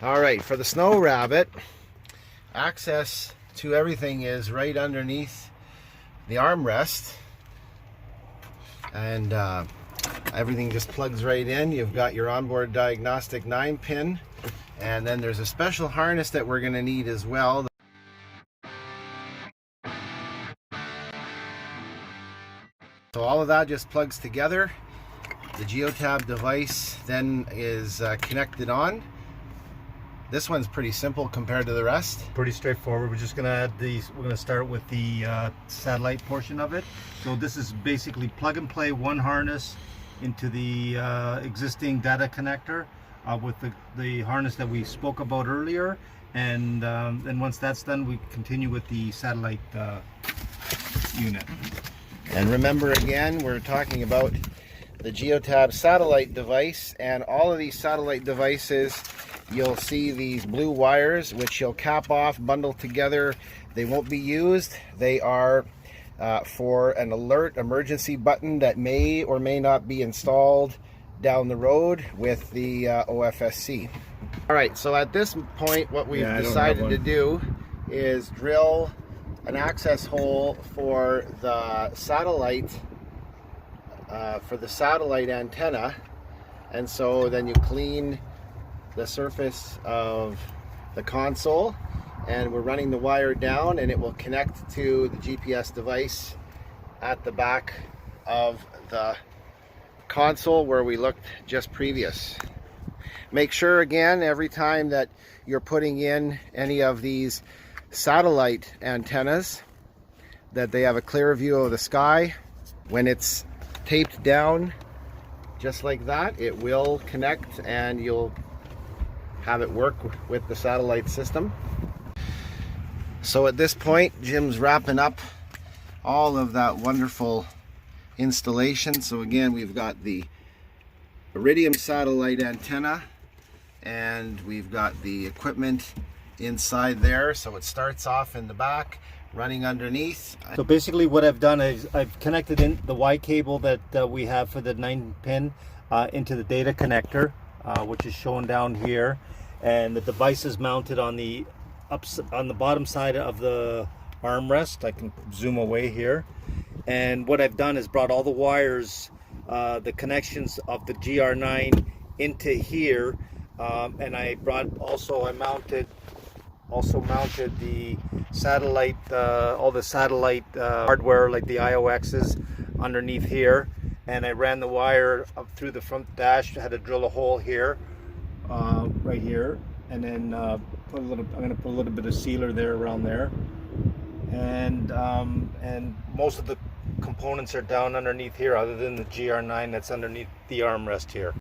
All right, for the Snow Rabbit, access to everything is right underneath the armrest, and everything just plugs right in. You've got your onboard diagnostic 9-pin, and then there's a special harness that we're going to need as well. So all of that just plugs together. The Geotab device then is connected on. This one's pretty simple compared to the rest. Pretty straightforward. We're just going to add these. We're going to start with the satellite portion of it. So this is basically plug and play one harness into the existing data connector with the harness that we spoke about earlier. And then once that's done, we continue with the satellite unit. And remember, again, we're talking about the Geotab satellite device, and all of these satellite devices, you'll see these blue wires which you'll cap off, bundle together. They won't be used. They are for an alert emergency button that may or may not be installed down the road with the OFSC. All right, so at this point what we've decided to do is drill an access hole for the satellite antenna, and so then you clean the surface of the console, and we're running the wire down, and it will connect to the GPS device at the back of the console where we looked just previous. Make sure, again, every time that you're putting in any of these satellite antennas that they have a clear view of the sky. When it's taped down just like that, it will connect and you'll have it work with the satellite system. So at this point, Jim's wrapping up all of that wonderful installation. So again, we've got the Iridium satellite antenna, and we've got the equipment inside there. So it starts off in the back, running underneath. So basically what I've done is I've connected in the Y cable that we have for the 9-pin into the data connector, which is shown down here, and the device is mounted on the bottom side of the armrest. I can zoom away here, and what I've done is brought all the wires, the connections of the GR9 into here, and I also mounted the satellite, all the satellite hardware like the IOXs underneath here, and I ran the wire up through the front dash. Had to drill a hole here, right here, and then I'm going to put a little bit of sealer there around there, and most of the components are down underneath here, other than the GR9 that's underneath the armrest here.